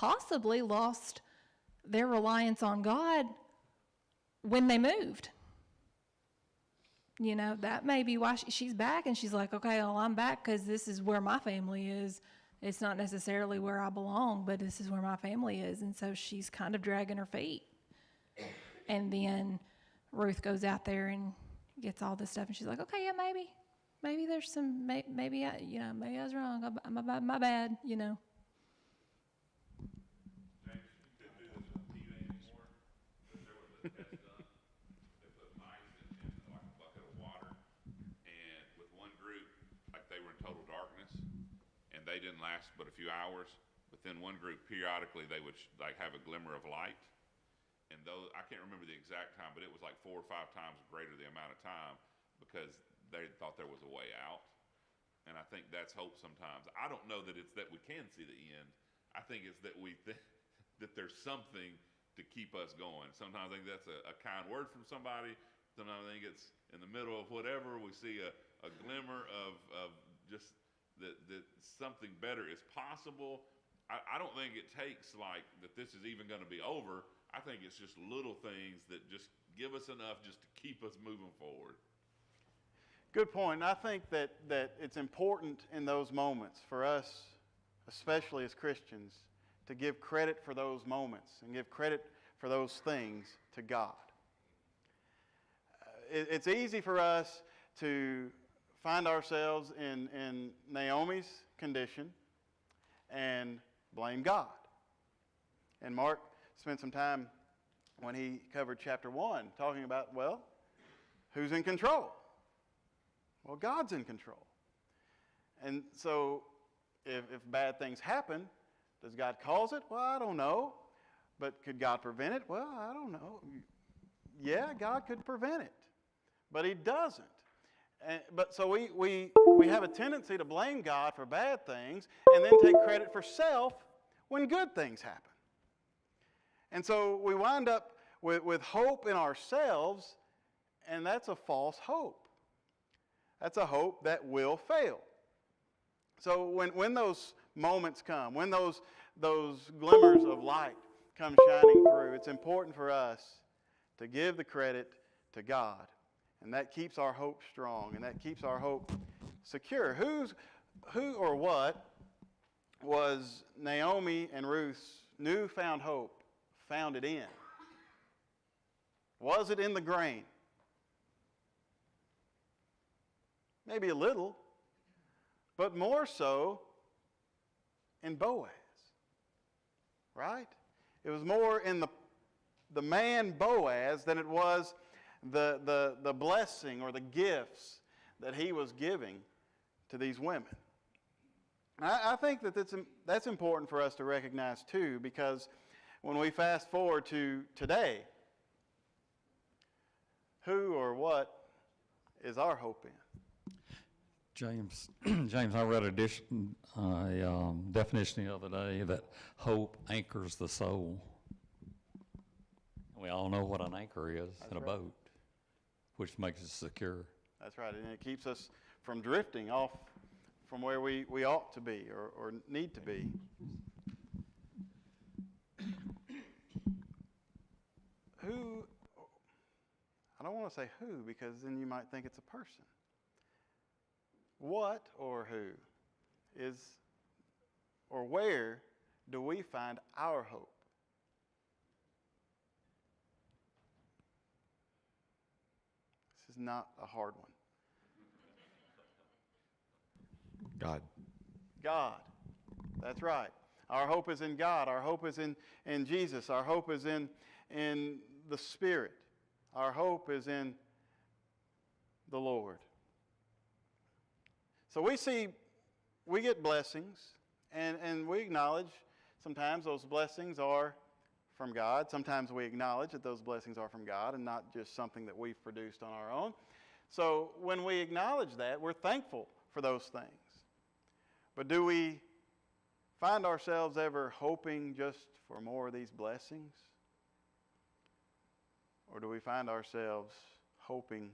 possibly lost their reliance on God when they moved. You know, that may be why she's back, and she's like, okay, well, I'm back because this is where my family is. It's not necessarily where I belong, but this is where my family is. And so she's kind of dragging her feet. And then Ruth goes out there and gets all this stuff, and she's like, okay, yeah, maybe there's some, maybe I was wrong. My bad, you know. James, you couldn't do this with TV anymore, but there was a test done. They put mice in like a bucket of water, and with one group, like they were in total darkness, and they didn't last but a few hours. But then one group, periodically, they would like have a glimmer of light. And those, I can't remember the exact time, but it was like 4 or 5 times greater the amount of time because they thought there was a way out. And I think that's hope sometimes. I don't know that it's that we can see the end. I think it's that we think that there's something to keep us going. Sometimes I think that's a kind word from somebody. Sometimes I think it's in the middle of whatever. We see a glimmer of just that something better is possible. I don't think it takes like that this is even going to be over. I think it's just little things that just give us enough just to keep us moving forward. Good point. And I think that it's important in those moments for us, especially as Christians, to give credit for those moments and give credit for those things to God. It's easy for us to find ourselves in Naomi's condition and blame God. And Mark spent some time when he covered chapter 1 talking about, well, who's in control? Well, God's in control. And so if bad things happen, does God cause it? Well, I don't know. But could God prevent it? Well, I don't know. Yeah, God could prevent it. But He doesn't. But so we have a tendency to blame God for bad things and then take credit for self when good things happen. And so we wind up with hope in ourselves, and that's a false hope. That's a hope that will fail. So when those moments come, when those glimmers of light come shining through, it's important for us to give the credit to God. And that keeps our hope strong, and that keeps our hope secure. Who or what was Naomi and Ruth's newfound hope founded in? Was it in the grain? Maybe a little, but more so in Boaz, right? It was more in the man Boaz than it was the blessing or the gifts that he was giving to these women. I think that that's important for us to recognize too, because when we fast forward to today, who or what is our hope in? James, I read a definition the other day that hope anchors the soul. We all know what an anchor is in a boat, which makes it secure. That's right, and it keeps us from drifting off from where we ought to be or need to be. Who, I don't want to say who, because then you might think it's a person. What or who is, or where do we find our hope? This is not a hard one. God. That's right. Our hope is in God. Our hope is in Jesus. Our hope is in the Spirit. Our hope is in the Lord. So we get blessings, and we acknowledge sometimes those blessings are from God. Sometimes we acknowledge that those blessings are from God and not just something that we've produced on our own. So when we acknowledge that, we're thankful for those things. But do we find ourselves ever hoping just for more of these blessings? Or do we find ourselves hoping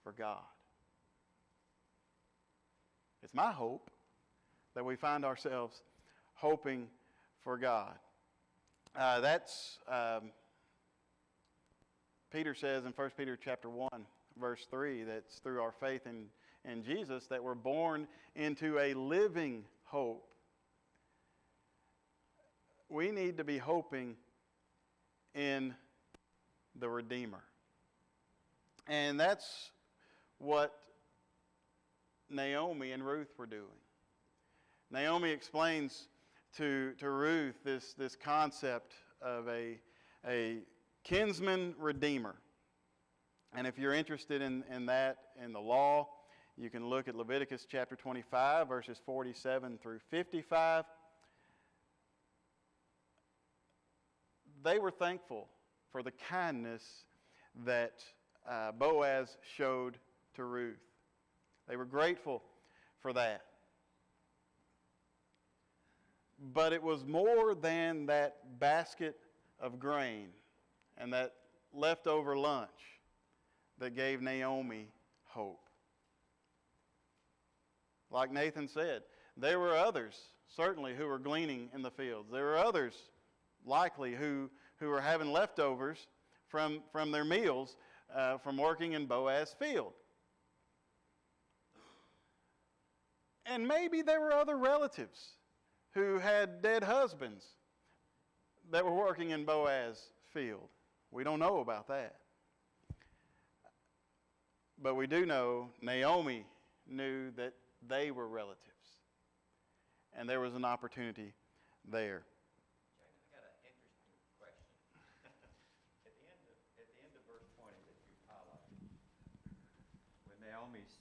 for God? It's my hope that we find ourselves hoping for God. That's Peter says in 1 Peter chapter 1, verse 3, that's through our faith in Jesus that we're born into a living hope. We need to be hoping in the Redeemer. And that's what Naomi and Ruth were doing. Naomi explains to Ruth this concept of a kinsman redeemer. And if you're interested in that, in the law, you can look at Leviticus chapter 25, verses 47 through 55. They were thankful for the kindness that Boaz showed to Ruth. They were grateful for that. But it was more than that basket of grain and that leftover lunch that gave Naomi hope. Like Nathan said, there were others, certainly, who were gleaning in the fields. There were others, likely, who were having leftovers from their meals from working in Boaz's field. And maybe there were other relatives who had dead husbands that were working in Boaz's field. We don't know about that. But we do know Naomi knew that they were relatives. And there was an opportunity there. I got an interesting question. At the end of verse 20 that you highlighted, when Naomi's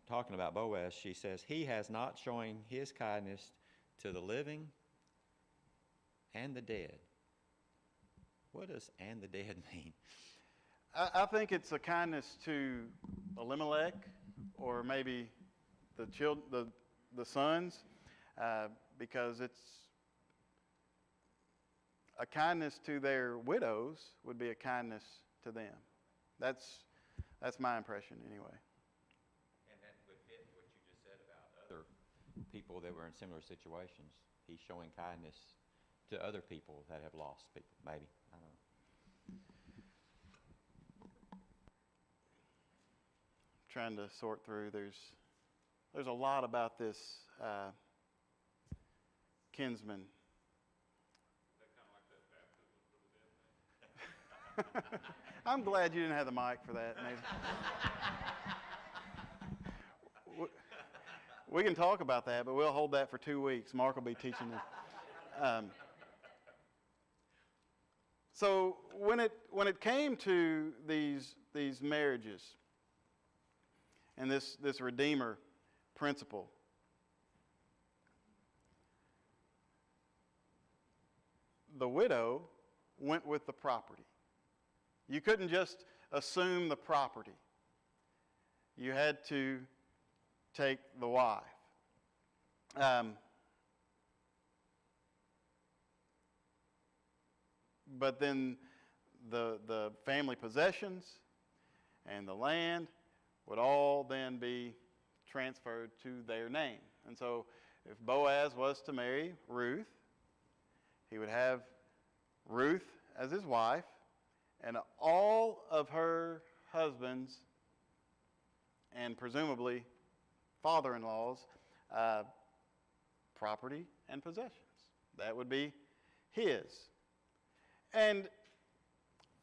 talking about Boaz, she says, he has not shown his kindness to the living and the dead. What does "and the dead" mean? I think it's a kindness to Elimelech, or maybe the sons, because it's a kindness to their widows would be a kindness to them. That's my impression anyway. And that would fit what you just said about other people that were in similar situations. He's showing kindness to other people that have lost people, maybe. I don't know. Trying to sort through. There's a lot about this kinsman. Is that kind of like that baptism for the dead thing? I'm glad you didn't have the mic for that, Nathan. We can talk about that, but we'll hold that for 2 weeks. Mark will be teaching it. So when it came to these marriages and this Redeemer principle, the widow went with the property. You couldn't just assume the property. You had to take the wife. But then the family possessions and the land would all then be transferred to their name. And so if Boaz was to marry Ruth, he would have Ruth as his wife and all of her husband's and presumably father-in-law's property and possessions. That would be his. And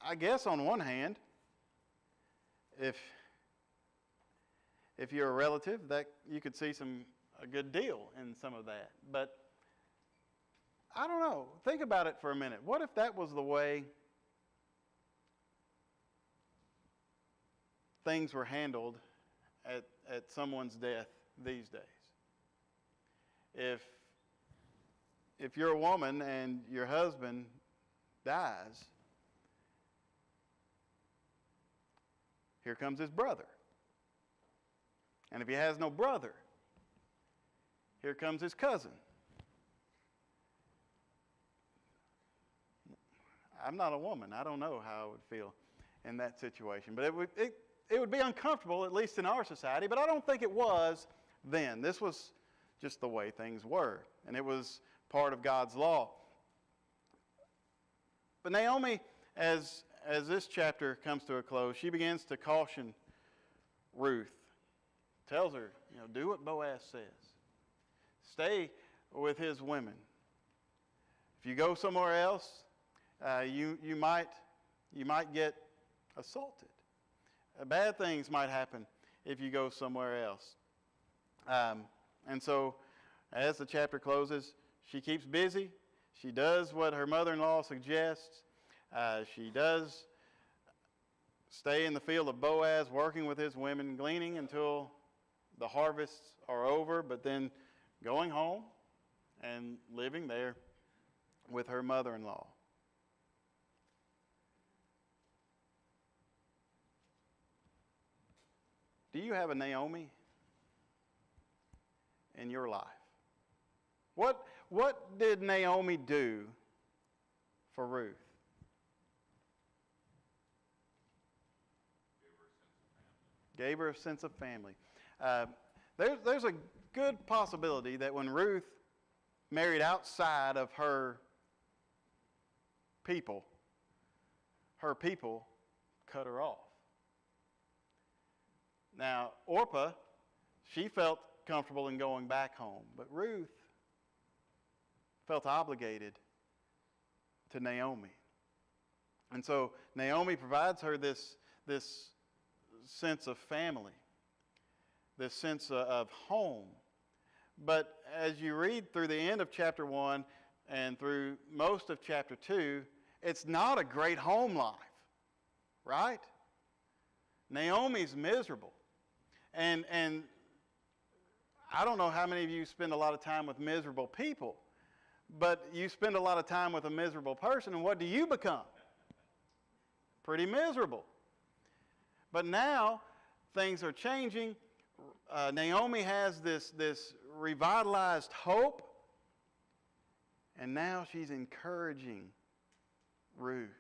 I guess on one hand, if you're a relative, that you could see a good deal in some of that. But I don't know. Think about it for a minute. What if that was the way things were handled at someone's death these days? If you're a woman and your husband dies, here comes his brother. And if he has no brother, here comes his cousin. I'm not a woman. I don't know how I would feel in that situation. But it would be uncomfortable, at least in our society, but I don't think it was then. This was just the way things were. And it was part of God's law. But Naomi, as this chapter comes to a close, she begins to caution Ruth. Tells her, do what Boaz says. Stay with his women. If you go somewhere else, you might get assaulted. Bad things might happen if you go somewhere else. And so, as the chapter closes, she keeps busy. She does what her mother-in-law suggests. She does stay in the field of Boaz, working with his women, gleaning until the harvests are over, but then going home and living there with her mother-in-law. Do you have a Naomi in your life? What did Naomi do for Ruth? Gave her a sense of family. There's a good possibility that when Ruth married outside of her people cut her off. Now, Orpah, she felt comfortable in going back home, but Ruth felt obligated to Naomi. And so Naomi provides her this sense of family, this sense of home. But as you read through the end of chapter 1 and through most of chapter 2, it's not a great home life, right? Naomi's miserable. And I don't know how many of you spend a lot of time with miserable people, but you spend a lot of time with a miserable person, and what do you become? Pretty miserable. But now things are changing. Naomi has this revitalized hope, and now she's encouraging Ruth.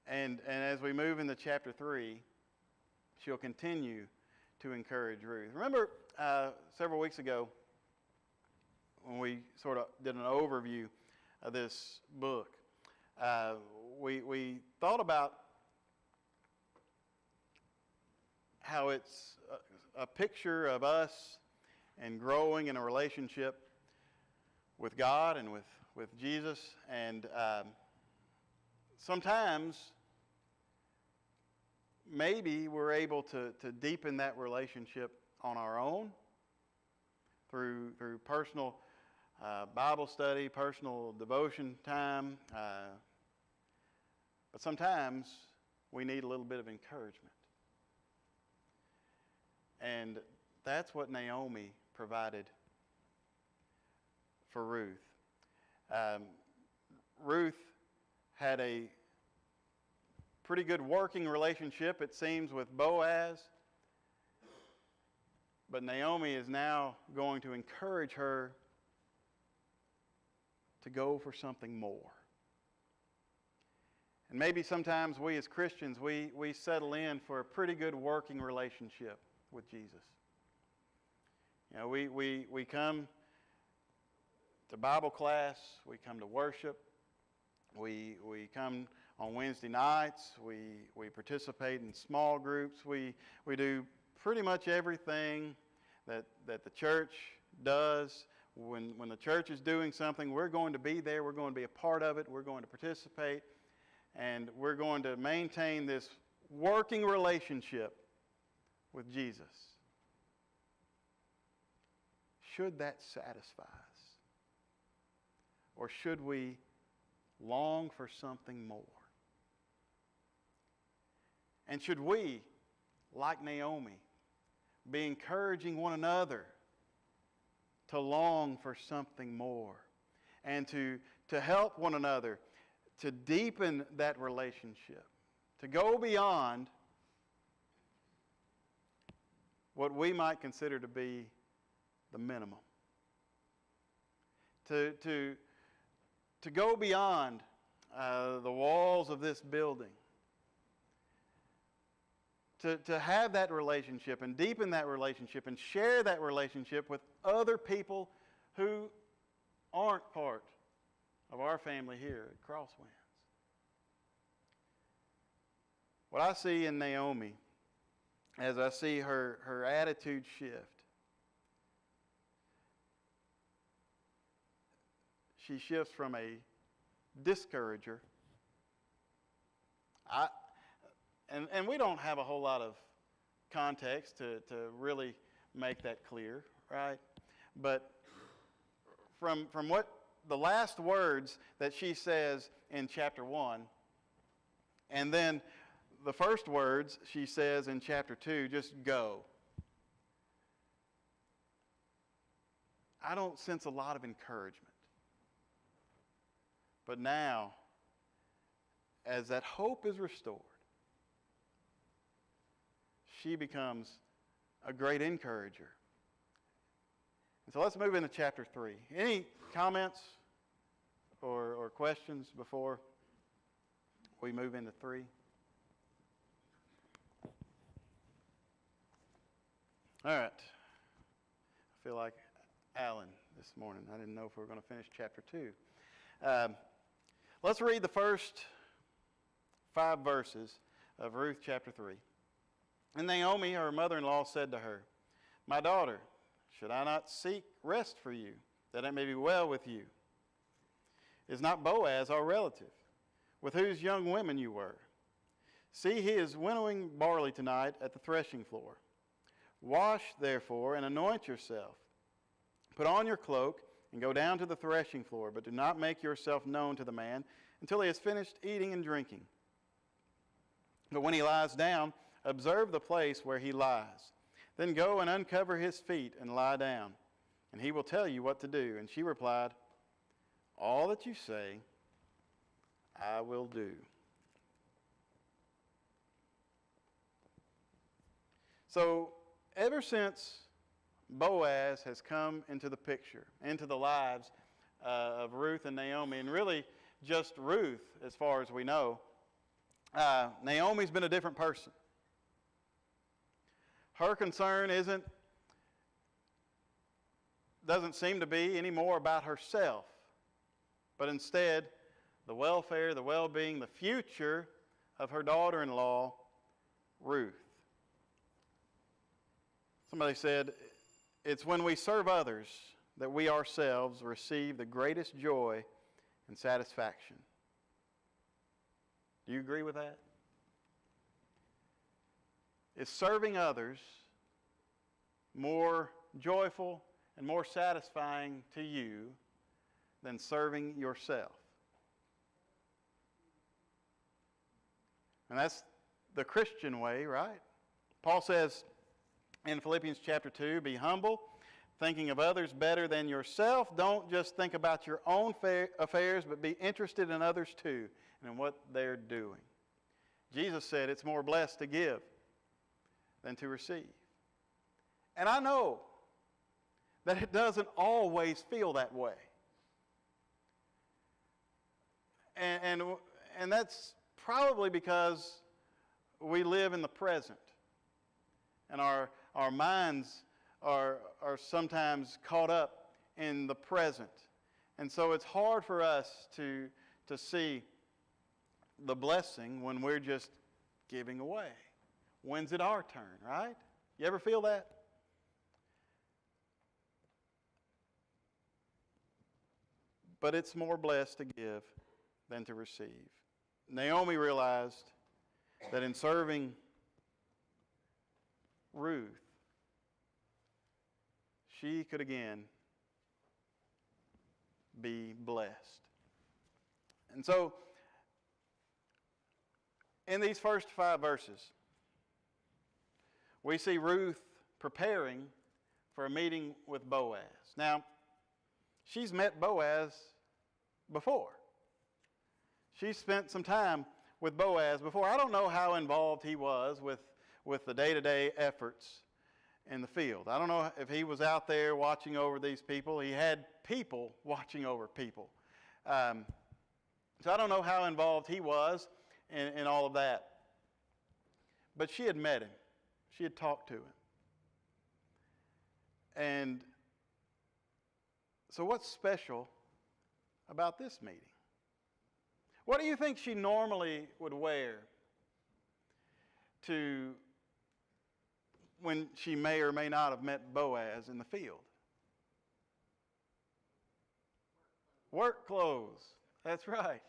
And as we move into chapter 3, she'll continue to encourage Ruth. Remember several weeks ago when we sort of did an overview of this book, we thought about how it's a picture of us and growing in a relationship with God and with Jesus. And sometimes maybe we're able to deepen that relationship on our own through personal Bible study, personal devotion time. But sometimes we need a little bit of encouragement. And that's what Naomi provided for Ruth. Ruth had a pretty good working relationship, it seems, with Boaz. But Naomi is now going to encourage her to go for something more. And maybe sometimes we as Christians, we settle in for a pretty good working relationship with Jesus. We come to Bible class, we come to worship, we come on Wednesday nights, we participate in small groups, we do pretty much everything that the church does. When the church is doing something, we're going to be there, we're going to be a part of it, we're going to participate, and we're going to maintain this working relationship with Jesus. Should that satisfy us? Or should we long for something more? And should we, like Naomi, be encouraging one another to long for something more and to help one another to deepen that relationship, to go beyond what we might consider to be the minimum, to go beyond the walls of this building, to have that relationship and deepen that relationship and share that relationship with other people who aren't part of our family here at Crosswinds. What I see in Naomi, as I see her attitude shift, she shifts from a discourager. And we don't have a whole lot of context to really make that clear, right? But from what the last words that she says in chapter 1, and then the first words she says in chapter 2, just go. I don't sense a lot of encouragement. But now, as that hope is restored, she becomes a great encourager. And so let's move into chapter 3. Any comments or questions before we move into 3? All right. I feel like Alan this morning. I didn't know if we were going to finish chapter 2. Let's read the first 5 verses of Ruth chapter 3. And Naomi, her mother-in-law, said to her, "My daughter, should I not seek rest for you, that it may be well with you? Is not Boaz our relative, with whose young women you were? See, he is winnowing barley tonight at the threshing floor. Wash, therefore, and anoint yourself. Put on your cloak and go down to the threshing floor, but do not make yourself known to the man until he has finished eating and drinking. But when he lies down, observe the place where he lies. Then go and uncover his feet and lie down, and he will tell you what to do." And she replied, "All that you say, I will do." So, ever since Boaz has come into the picture, into the lives of Ruth and Naomi, and really just Ruth as far as we know, Naomi's been a different person. Her concern doesn't seem to be any more about herself, but instead the welfare, the well-being, the future of her daughter-in-law, Ruth. Somebody said, "It's when we serve others that we ourselves receive the greatest joy and satisfaction." Do you agree with that? Is serving others more joyful and more satisfying to you than serving yourself? And that's the Christian way, right? Paul says in Philippians chapter 2, "Be humble, thinking of others better than yourself. Don't just think about your own affairs, but be interested in others too and in what they're doing." Jesus said it's more blessed to give than to receive. And I know that it doesn't always feel that way. And that's probably because we live in the present. And our minds are sometimes caught up in the present. And so it's hard for us to see the blessing when we're just giving away. When's it our turn, right? You ever feel that? But it's more blessed to give than to receive. Naomi realized that in serving Ruth, she could again be blessed. And so, in these first 5 verses, we see Ruth preparing for a meeting with Boaz. Now, she's met Boaz before. She spent some time with Boaz before. I don't know how involved he was with the day-to-day efforts in the field. I don't know if he was out there watching over these people. He had people watching over people. So I don't know how involved he was in all of that. But she had met him. She had talked to him. And so what's special about this meeting? What do you think she normally would wear to when she may or may not have met Boaz in the field? Work clothes. That's right.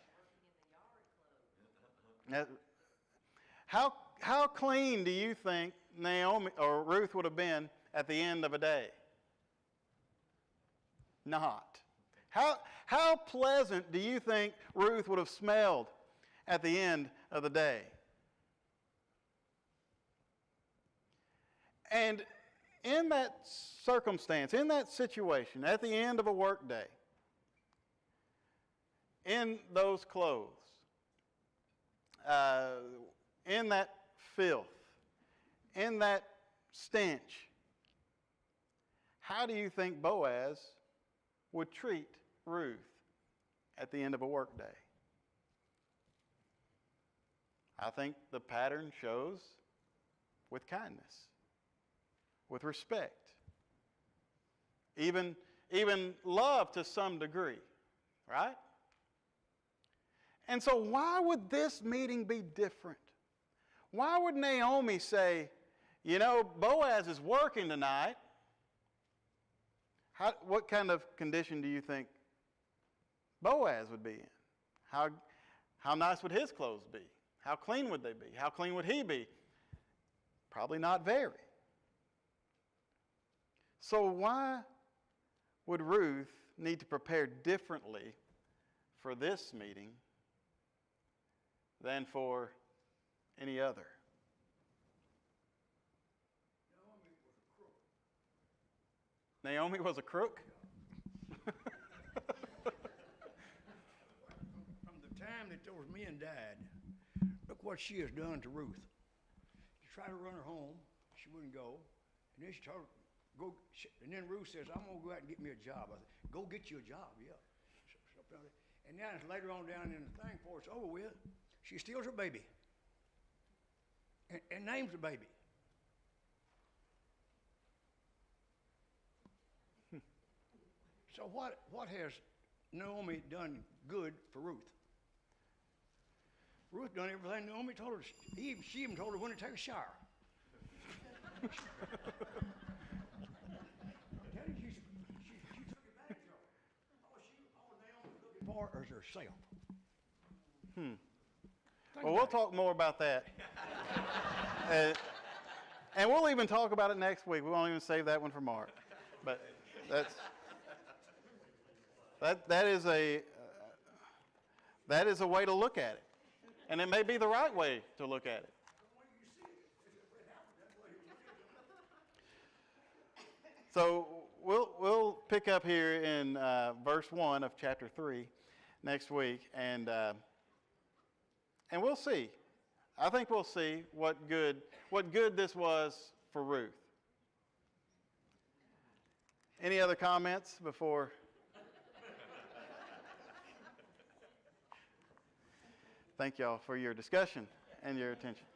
How clean do you think Naomi or Ruth would have been at the end of a day? Not. How pleasant do you think Ruth would have smelled at the end of the day? And in that circumstance, in that situation, at the end of a work day, in those clothes, in that filth, in that stench, how do you think Boaz would treat Ruth at the end of a work day? I think the pattern shows with kindness, with respect, even love to some degree, right? And so why would this meeting be different? Why would Naomi say, you know, Boaz is working tonight? What kind of condition do you think Boaz would be in? How nice would his clothes be? How clean would they be? How clean would he be? Probably not very. So why would Ruth need to prepare differently for this meeting than for any other? Naomi was a crook? From the time that those men died, look what she has done to Ruth. She tried to run her home. She wouldn't go. And then she told her, go. And then Ruth says, I'm going to go out and get me a job. I said, go get you a job, yeah. And then later on down in the thing, before it's over with, she steals her baby and names the baby. So what has Naomi done good for Ruth? Ruth done everything Naomi told her. She even told her when to take a shower. She took advantage of her. All Naomi looking for is herself. Well, we'll talk more about that. And we'll even talk about it next week. We won't even save that one for Mark. But that is a way to look at it. And it may be the right way to look at it. So we'll pick up here in verse 1 of chapter 3 next week, and we'll see. I think we'll see what good this was for Ruth. Any other comments before? Thank y'all for your discussion and your attention.